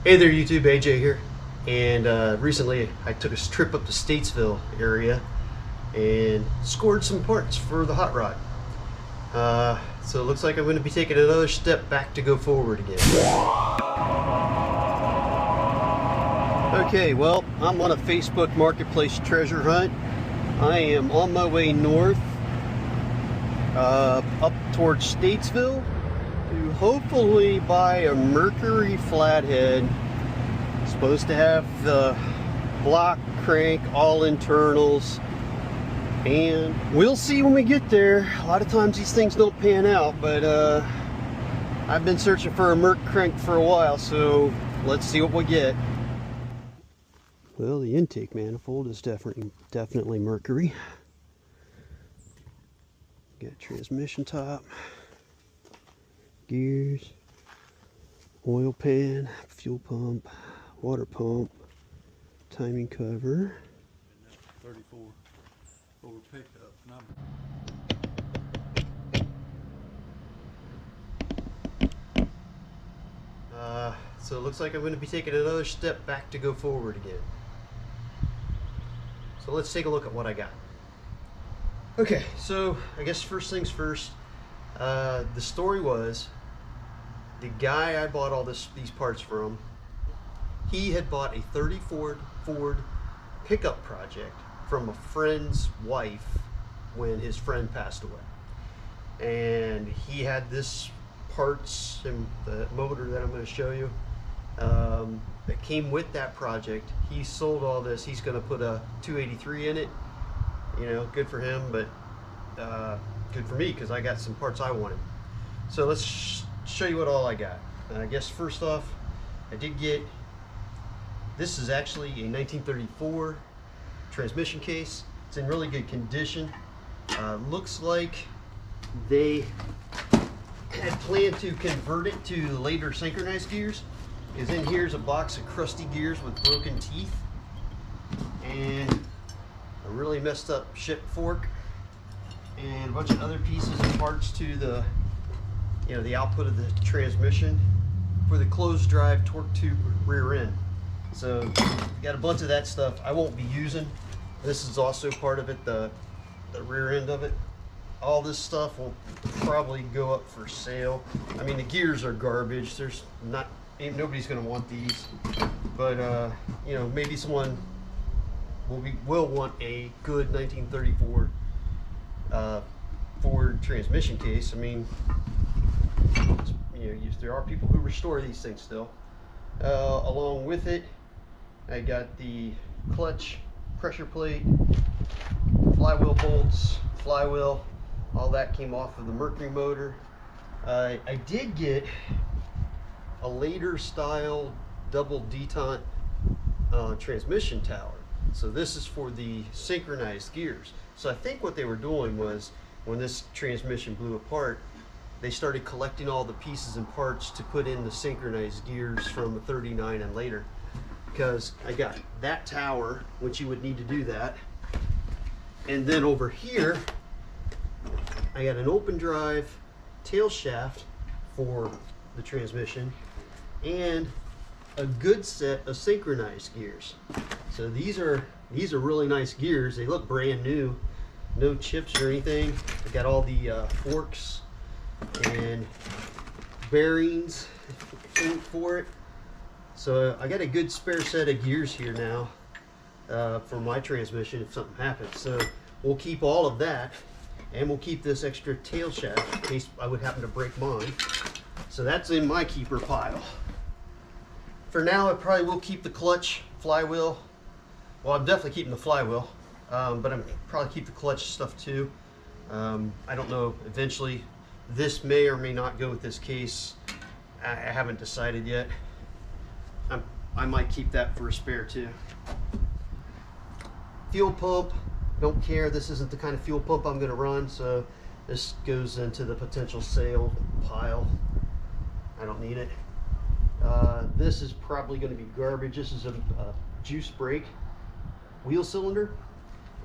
Hey there YouTube, AJ here. And recently I took a trip up to Statesville area and scored some parts for the hot rod. So it looks like I'm going to be taking another step back to go forward again. Okay, well, I'm on a Facebook Marketplace treasure hunt. I am on my way north up towards Statesville to hopefully buy a Mercury flathead. Supposed to have the block crank, all internals, and we'll see when we get there. A lot of times these things don't pan out, but I've been searching for a Merc crank for a while, so let's see what we get. Well, the intake manifold is definitely Mercury. Got transmission top, gears, oil pan, fuel pump, water pump, timing cover. 34 over pickup. So it looks like I'm going to be taking another step back to go forward again. So let's take a look at what I got. Okay, so I guess first things first. The story was the guy I bought all these parts from, he had bought a 34 Ford pickup project from a friend's wife when his friend passed away. And he had this parts and the motor that I'm going to show you that came with that project. He sold all this. He's going to put a 283 in it. You know, good for him, but good for me because I got some parts I wanted. So let's show you what all I got. I guess first off, I did get, this is actually a 1934 transmission case. It's in really good condition. Looks like they had planned to convert it to later synchronized gears, because in here's a box of crusty gears with broken teeth and a really messed up ship fork and a bunch of other pieces and parts to the, you know, the output of the transmission for the closed drive torque tube rear end. So got a bunch of that stuff I won't be using. This is also part of it, the rear end of it. All this stuff will probably go up for sale. I mean, the gears are garbage. There's nobody's gonna want these, but you know, maybe someone will want a good 1934 Ford transmission case. I mean, you know, there are people who restore these things still. Along with it, I got the clutch, pressure plate, flywheel bolts, flywheel. All that came off of the Mercury motor. I did get a later style double detente transmission tower. So this is for the synchronized gears. So I think what they were doing was, when this transmission blew apart, they started collecting all the pieces and parts to put in the synchronized gears from a 39 and later. Because I got that tower, which you would need to do that. And then over here, I got an open drive tail shaft for the transmission and a good set of synchronized gears. So these are really nice gears. They look brand new, no chips or anything. I got all the forks and bearings for it. So I got a good spare set of gears here now for my transmission if something happens. So we'll keep all of that, and we'll keep this extra tail shaft in case I would happen to break mine. So that's in my keeper pile. For now, I probably will keep the clutch, flywheel. Well, I'm definitely keeping the flywheel, but I'm probably keep the clutch stuff too. I don't know, eventually this may or may not go with this case. I haven't decided yet. I might keep that for a spare too. Fuel pump, don't care. This isn't the kind of fuel pump I'm gonna run, so this goes into the potential sale pile. I don't need it. This is probably gonna be garbage. This is a juice brake wheel cylinder,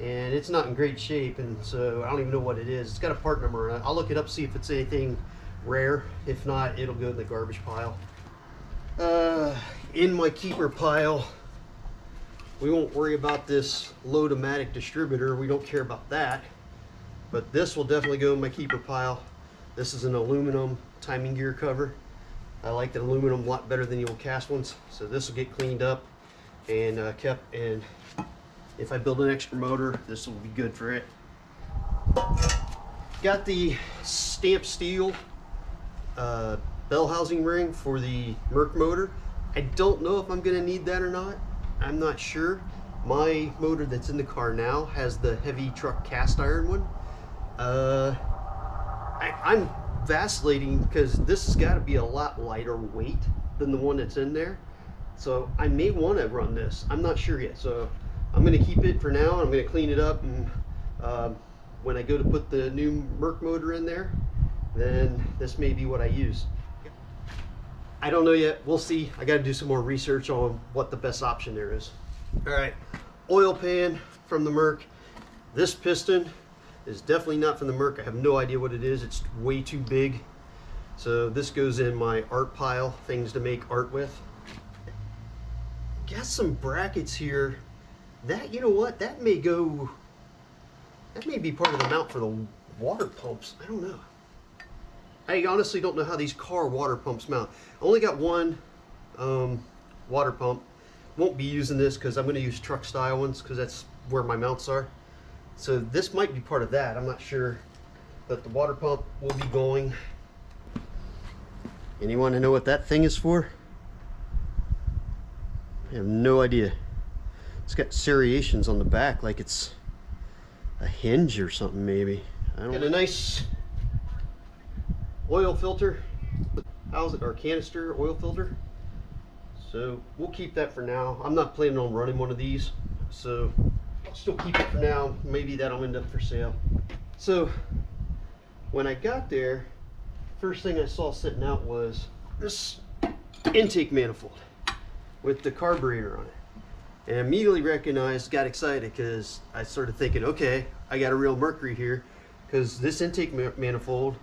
and it's not in great shape, and so I don't even know what it is. It's got a part number on it. I'll look it up, see if it's anything rare. If not, it'll go in the garbage pile. in my keeper pile, we won't worry about this load-o-matic distributor. We don't care about that. But this will definitely go in my keeper pile. This is an aluminum timing gear cover. I like the aluminum a lot better than the old cast ones. So this will get cleaned up and kept, and if I build an extra motor, this will be good for it. Got the stamped steel bell housing ring for the Merc motor. I don't know if I'm gonna need that or not. I'm not sure. My motor that's in the car now has the heavy truck cast iron one. I'm vacillating because this has got to be a lot lighter weight than the one that's in there. So I may want to run this. I'm not sure yet. So I'm going to keep it for now. I'm going to clean it up, and when I go to put the new Merc motor in there, then this may be what I use. I don't know yet. We'll see. I got to do some more research on what the best option there is. All right, oil pan from the Merc. This piston is definitely not from the Merc. I have no idea what it is. It's way too big. So this goes in my art pile, things to make art with. Got some brackets here. That, you know what, that may go, that may be part of the mount for the water pumps. I don't know. I honestly don't know how these car water pumps mount. I only got one water pump. Won't be using this because I'm going to use truck style ones because that's where my mounts are. So this might be part of that, I'm not sure. But the water pump will be going. Anyone know what that thing is for? I have no idea. It's got serrations on the back like it's a hinge or something maybe. I don't know. And a nice oil filter. How's it? Our canister oil filter. So we'll keep that for now. I'm not planning on running one of these. So I'll still keep it for now. Maybe that'll end up for sale. So when I got there, first thing I saw sitting out was this intake manifold with the carburetor on it. And immediately recognized, got excited because I started thinking, okay, I got a real Mercury here, because this intake manifold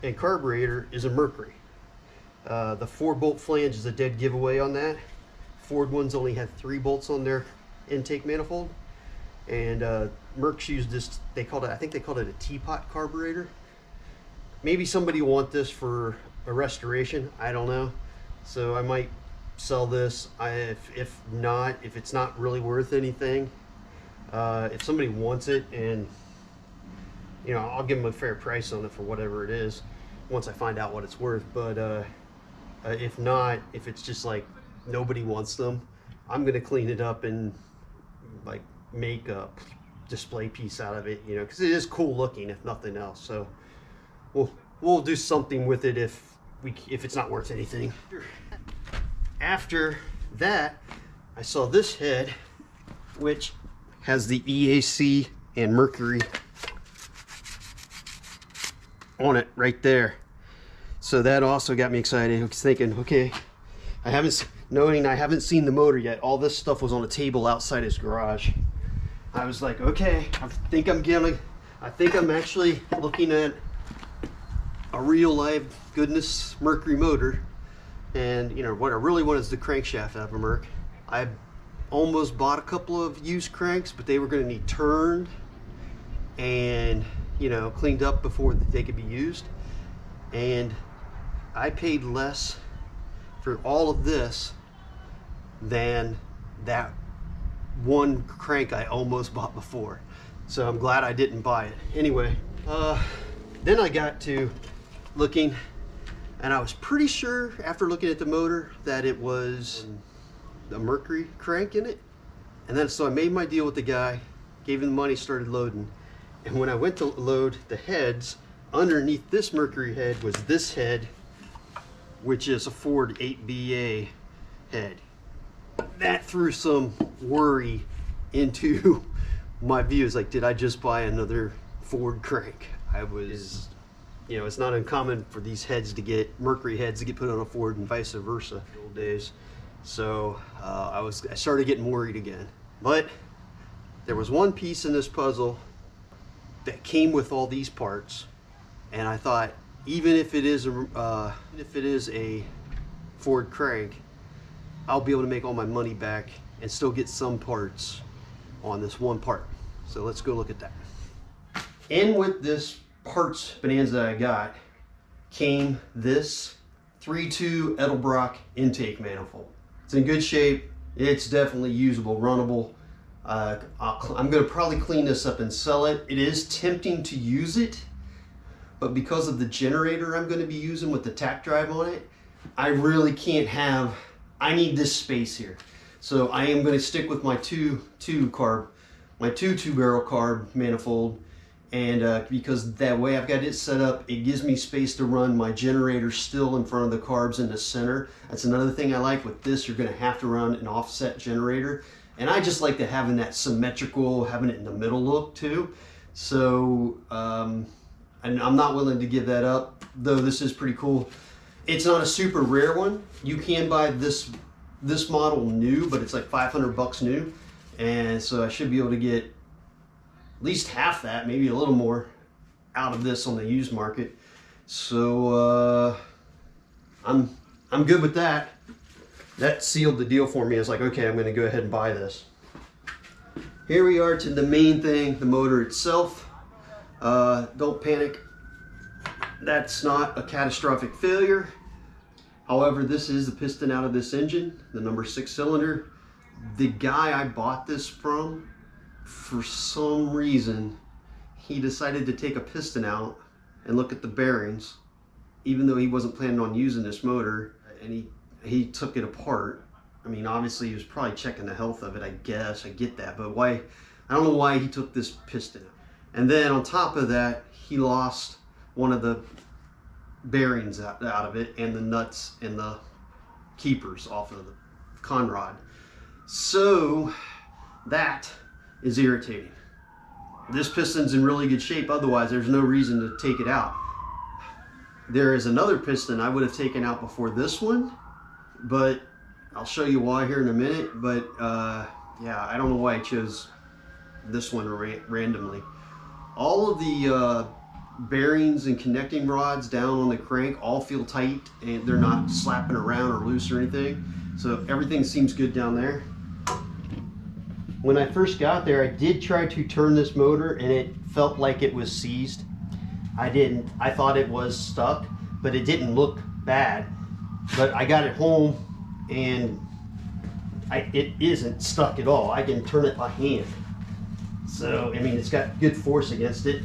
and carburetor is a Mercury. The 4-bolt flange is a dead giveaway on that. Ford ones only had 3 bolts on their intake manifold. And Mercs used this, they called it, I think they called it a teapot carburetor. Maybe somebody will want this for a restoration, I don't know. So I might sell this. If not, if it's not really worth anything, if somebody wants it, and you know, I'll give them a fair price on it for whatever it is once I find out what it's worth. But if not, if it's just like nobody wants them, I'm gonna clean it up and like make a display piece out of it, you know, because it is cool looking if nothing else. So we'll do something with it if it's not worth anything. After that, I saw this head, which has the EAC and Mercury on it right there. So that also got me excited. I was thinking, okay, I haven't seen the motor yet. All this stuff was on a table outside his garage. I was like, okay, I think I'm actually looking at a real live goodness Mercury motor. And you know what I really want is the crankshaft out of a Merc. I almost bought a couple of used cranks, but they were going to need turned and, you know, cleaned up before they could be used. And I paid less for all of this than that one crank I almost bought before. So I'm glad I didn't buy it. Anyway, then I got to looking, and I was pretty sure after looking at the motor that it was a Mercury crank in it. And then so I made my deal with the guy, gave him the money, started loading. And when I went to load the heads, underneath this Mercury head was this head, which is a Ford 8BA head. That threw some worry into my views. Like, did I just buy another Ford crank? I was, you know, it's not uncommon for these heads to get, Mercury heads to get put on a Ford and vice versa in the old days. So I started getting worried again. But there was one piece in this puzzle that came with all these parts, and I thought, even if it is a Ford crank, I'll be able to make all my money back and still get some parts on this one part. So let's go look at that. In with this parts bonanza I got came this 3.2 Edelbrock intake manifold. It's in good shape. It's definitely usable, runnable. I'm going to probably clean this up and sell it. It is tempting to use it, but because of the generator I'm going to be using with the tack drive on it, I really can't have, I need this space here. So I am going to stick with my two barrel carb manifold, and because that way I've got it set up, it gives me space to run my generator still in front of the carbs in the center. That's another thing I like with this. You're going to have to run an offset generator, and I just like having that symmetrical, having it in the middle look too. So and I'm not willing to give that up, though this is pretty cool. It's not a super rare one. You can buy this model new, but it's like 500 bucks new, and so I should be able to get at least half that, maybe a little more, out of this on the used market. So I'm good with that. That sealed the deal for me. I was like, okay, I'm going to go ahead and buy this. Here we are to the main thing, the motor itself. Don't panic. That's not a catastrophic failure. However, this is the piston out of this engine, the number 6 cylinder. The guy I bought this from, for some reason, he decided to take a piston out and look at the bearings, even though he wasn't planning on using this motor, and he took it apart. I mean, obviously he was probably checking the health of it, I guess. I get that, but why? I don't know why he took this piston out. And then on top of that, he lost one of the bearings out of it, and the nuts and the keepers off of the conrod. So that is irritating. This piston's in really good shape, otherwise there's no reason to take it out. There is another piston I would have taken out before this one, but I'll show you why here in a minute. But yeah, I don't know why I chose this one randomly. All of the bearings and connecting rods down on the crank all feel tight, and they're not slapping around or loose or anything. So everything seems good down there. When I first got there, I did try to turn this motor, and it felt like it was seized. I thought it was stuck, but it didn't look bad. But I got it home, and it isn't stuck at all. I can turn it by hand. So, I mean, it's got good force against it.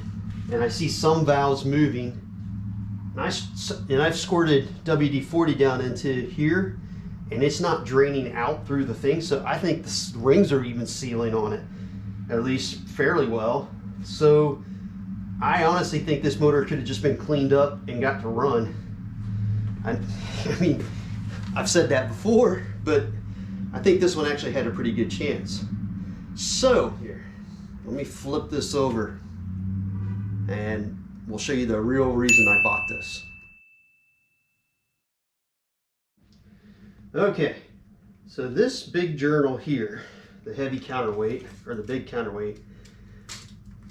And I see some valves moving. And I've squirted WD-40 down into here, and it's not draining out through the thing. So I think the rings are even sealing on it, at least fairly well. So I honestly think this motor could have just been cleaned up and got to run. I mean, I've said that before, but I think this one actually had a pretty good chance. So here, let me flip this over, and we'll show you the real reason I bought this. Okay, so this big journal here, the heavy counterweight, or the big counterweight,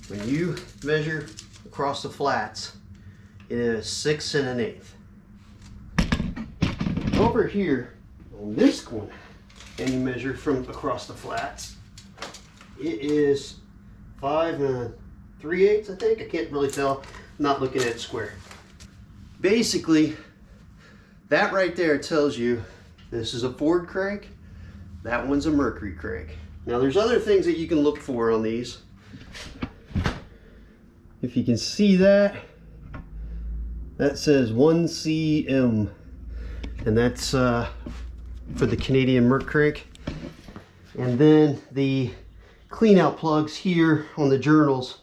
when you measure across the flats, it is 6 1/8. Over here on this one, and you measure from across the flats, it is 5 3/8, I think. I can't really tell, I'm not looking at square. Basically, that right there tells you this is a Ford crank, that one's a Mercury crank. Now there's other things that you can look for on these. If you can see that, that says 1CM, and that's for the Canadian Merc crank. And then the clean out plugs here on the journals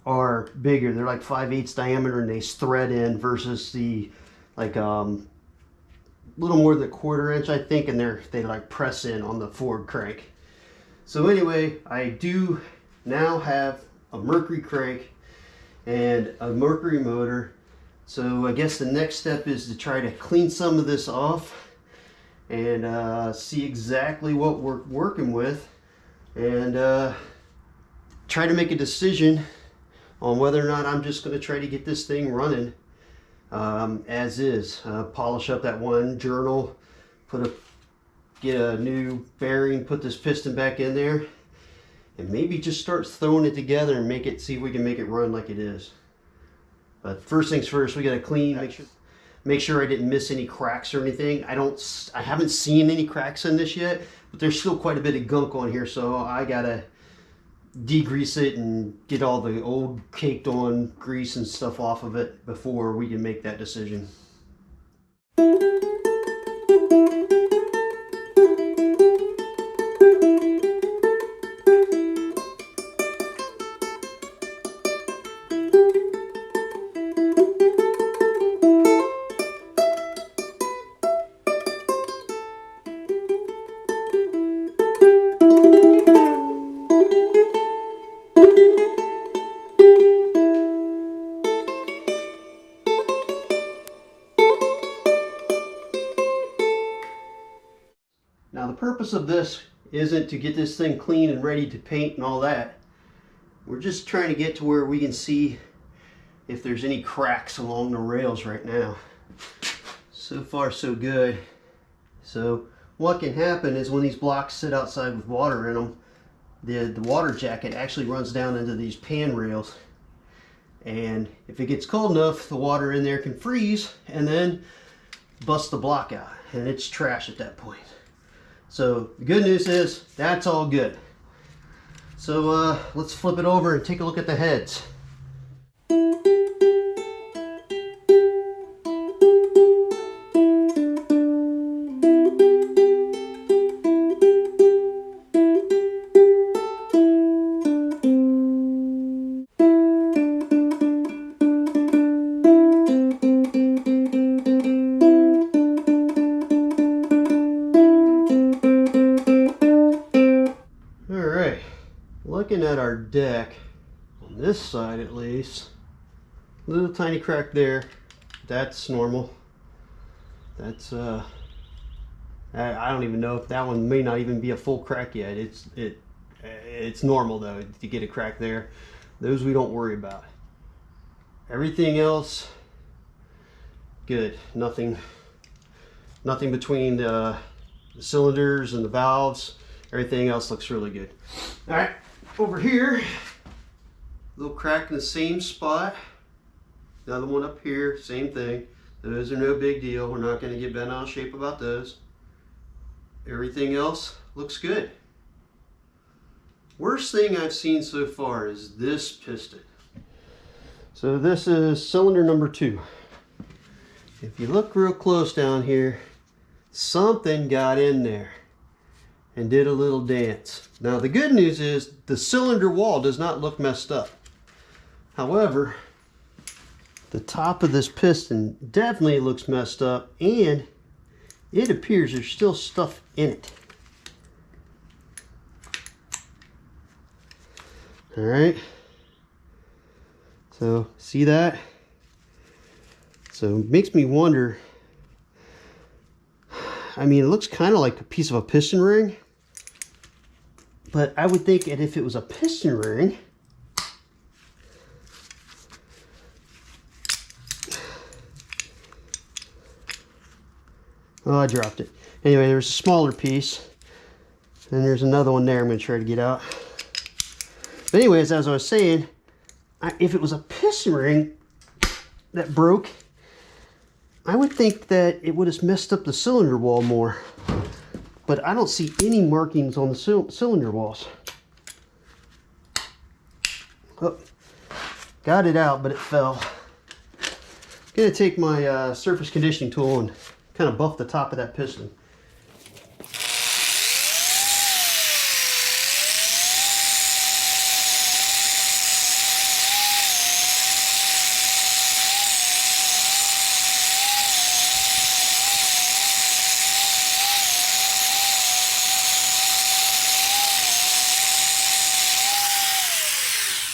are bigger. They're like 5/8 diameter, and they thread in versus the like little more than 1/4 inch, I think, and they like press in on the Ford crank. So anyway, I do now have a Mercury crank and a Mercury motor. So I guess the next step is to try to clean some of this off and see exactly what we're working with, and try to make a decision on whether or not I'm just going to try to get this thing running as is. Polish up that one journal, put a get a new bearing, put this piston back in there, and maybe just start throwing it together and see if we can make it run like it is. But first things first, we gotta clean, make sure I didn't miss any cracks or anything. I haven't seen any cracks in this yet, but there's still quite a bit of gunk on here, so I gotta degrease it and get all the old caked on grease and stuff off of it before we can make that decision. Now the purpose of this isn't to get this thing clean and ready to paint and all that. We're just trying to get to where we can see if there's any cracks along the rails right now. So far so good. So what can happen is when these blocks sit outside with water in them, the water jacket actually runs down into these pan rails. And if it gets cold enough, the water in there can freeze and then bust the block out. And it's trash at that point. So the good news is that's all good. So let's flip it over and take a look at the heads. Looking at our deck, on this side at least, little tiny crack there. That's normal. That's I don't even know if that one may not even be a full crack yet. It's normal though to get a crack there. Those we don't worry about. Everything else good. Nothing between the cylinders and the valves. Everything else looks really good. All right. Over here, little crack in the same spot. Another one up here, same thing. Those are no big deal. We're not going to get bent out of shape about those. Everything else looks good. Worst thing I've seen so far is this piston. So this is cylinder number 2. If you look real close down here, something got in there and did a little dance. Now the good news is the cylinder wall does not look messed up. However, the top of this piston definitely looks messed up, and it appears there's still stuff in it. All right, so see that? So it makes me wonder, I mean, it looks kind of like a piece of a piston ring. But I would think that if it was a piston ring, oh, I dropped it. Anyway, there's a smaller piece, and there's another one there I'm going to try to get out. But anyways, as I was saying, if it was a piston ring that broke, I would think that it would have messed up the cylinder wall more. But I don't see any markings on the cylinder walls. Oh, got it out, but it fell. I'm gonna take my surface conditioning tool and kind of buff the top of that piston.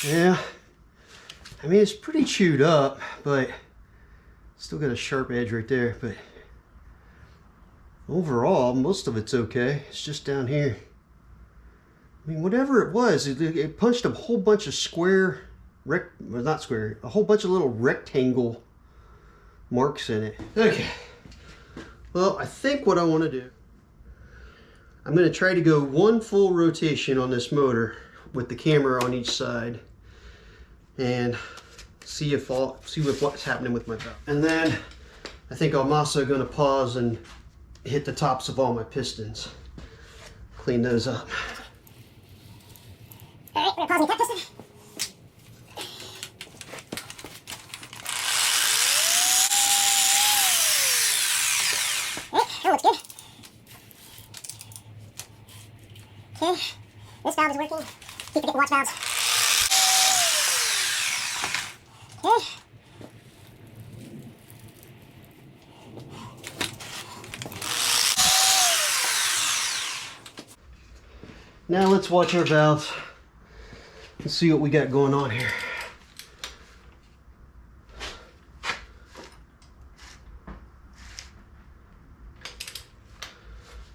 Yeah, I mean, it's pretty chewed up, but still got a sharp edge right there. But overall, most of it's okay. It's just down here. I mean, whatever it was, it punched a whole bunch of square, well, not square, a whole bunch of little rectangle marks in it. Okay, well, I think what I want to do I'm going to try to go one full rotation on this motor with the camera on each side and see what's happening with my valve. And then I think I'm also going to pause and hit the tops of all my pistons. Clean those up. Alright, we're gonna pause and cut piston. Alright, that looks good. Okay, this valve is working. Keep forgetting to watch valves. Okay. Now let's watch our valves and see what we got going on here.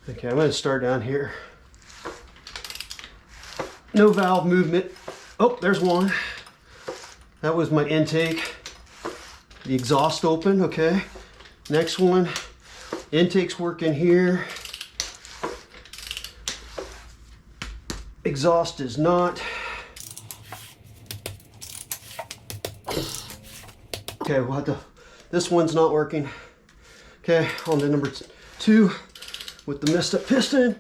Okay, I'm going to start down here. No valve movement. Oh, there's one. That was my intake. The exhaust open, okay. Next one, intake's working here. Exhaust is not. Okay, we'll have to, this one's not working. Okay, on to number 2 with the messed up piston.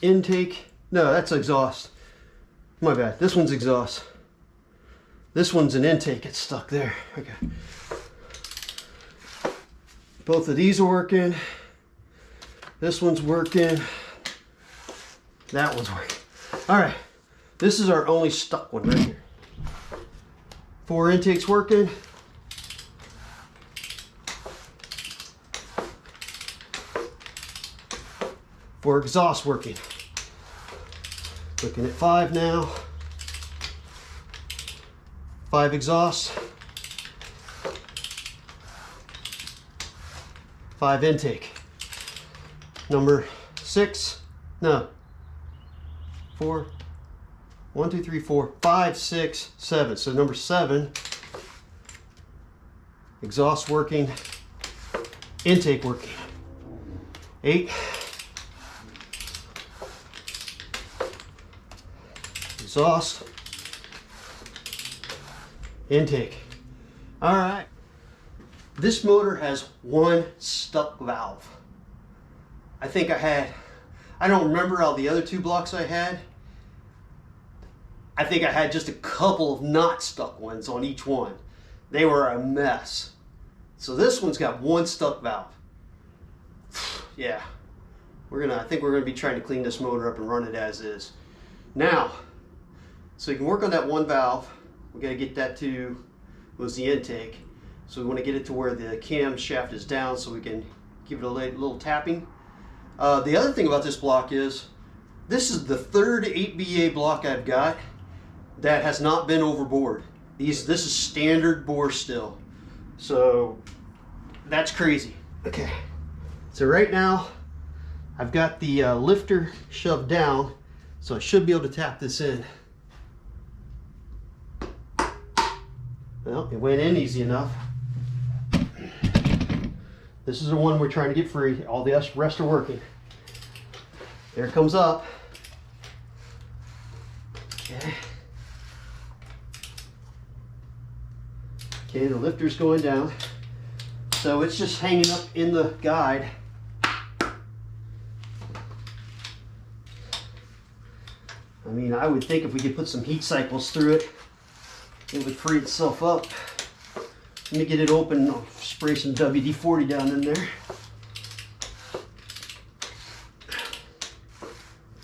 Intake, no, that's exhaust. My bad, this one's exhaust. This one's an intake, it's stuck there. Okay. Both of these are working. This one's working. That one's working. All right, this is our only stuck one right here. 4 intakes working. For exhaust working. Looking at 5 now. 5 exhaust. 5 intake. Number 6, no. 4, 1, 2, 3, 4, 5, 6, 7. So number 7, exhaust working, intake working. 8, exhaust, intake. All right. This motor has one stuck valve. I think I don't remember all the other 2 blocks I had. I think I had just a couple of not stuck ones on each one. They were a mess. So this one's got one stuck valve. Yeah, I think we're gonna be trying to clean this motor up and run it as is. Now, so you can work on that one valve. We gotta get that to, was the intake. So we wanna get it to where the cam shaft is down so we can give it a little tapping. The other thing about this block is, this is the 3rd 8BA block I've got that has not been overbored. This is standard bore still. So that's crazy. Okay, so right now I've got the lifter shoved down, so I should be able to tap this in. Well, it went in easy enough. This is the one we're trying to get free. All the rest are working. There it comes up. Okay. Okay, the lifter's going down. So it's just hanging up in the guide. I mean, I would think if we could put some heat cycles through it, it would free itself up. Let me get it open. I'll spray some WD-40 down in there.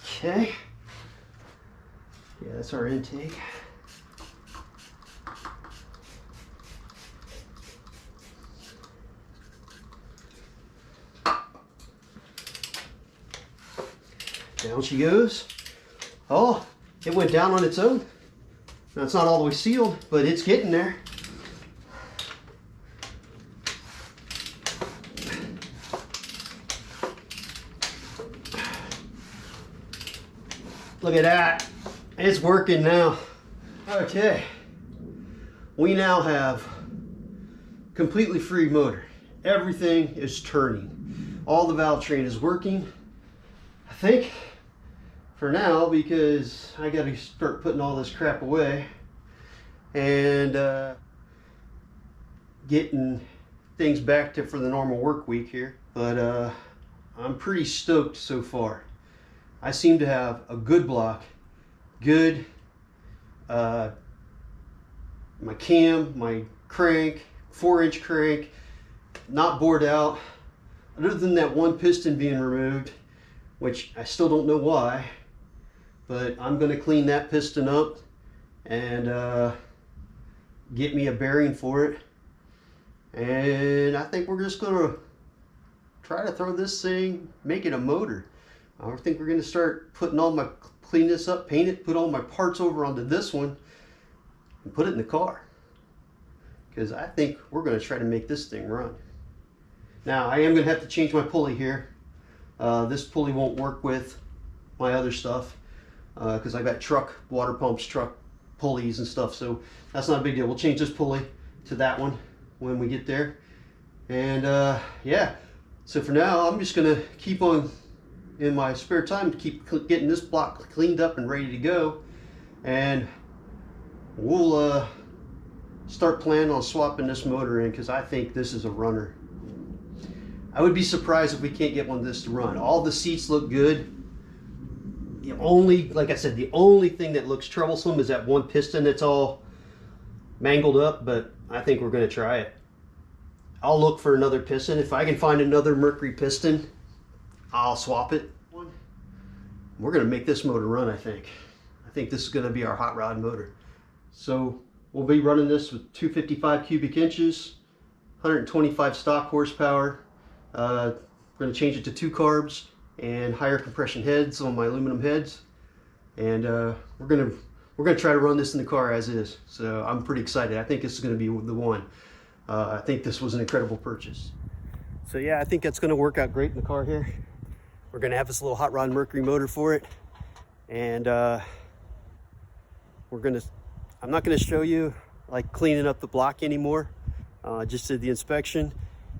Okay. Yeah, that's our intake. Down she goes. Oh, it went down on its own. Now it's not all the way sealed, but it's getting there. Look at that. It's working now. Okay. We now have completely free motor. Everything is turning. All the valve train is working. I think for now, because I got to start putting all this crap away and getting things back to for the normal work week here. But I'm pretty stoked so far. I seem to have a good block, good my cam, my crank, 4-inch crank, not bored out, other than that one piston being removed, which I still don't know why, but I'm going to clean that piston up and get me a bearing for it. And I think we're just going to try to throw this thing, make it a motor. I think we're going to start putting all my, clean this up, paint it, put all my parts over onto this one and put it in the car, because I think we're going to try to make this thing run. Now I am going to have to change my pulley here. This pulley won't work with my other stuff because I got truck water pumps, truck pulleys and stuff, so that's not a big deal. We'll change this pulley to that one when we get there. And yeah, so for now I'm just going to keep on in my spare time to keep getting this block cleaned up and ready to go, and we'll start planning on swapping this motor in, because I think this is a runner. I would be surprised if we can't get one of this to run. All the seats look good. The only, like I said, the only thing that looks troublesome is that one piston that's all mangled up, but I think we're going to try it. I'll look for another piston. If I can find another Mercury piston, I'll swap it. We're going to make this motor run, I think. I think this is going to be our hot rod motor. So we'll be running this with 255 cubic inches, 125 stock horsepower. We're going to change it to 2 carbs and higher compression heads on my aluminum heads. And we're going to try to run this in the car as is. So I'm pretty excited. I think this is going to be the one. I think this was an incredible purchase. So yeah, I think that's going to work out great in the car here. We're going to have this little hot rod Mercury motor for it. And I'm not going to show you like cleaning up the block anymore. Just did the inspection,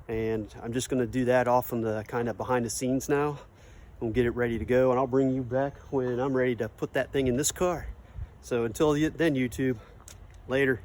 and I'm just going to do that off on the kind of behind the scenes now. We'll get it ready to go, and I'll bring you back when I'm ready to put that thing in this car. So until then, YouTube, later.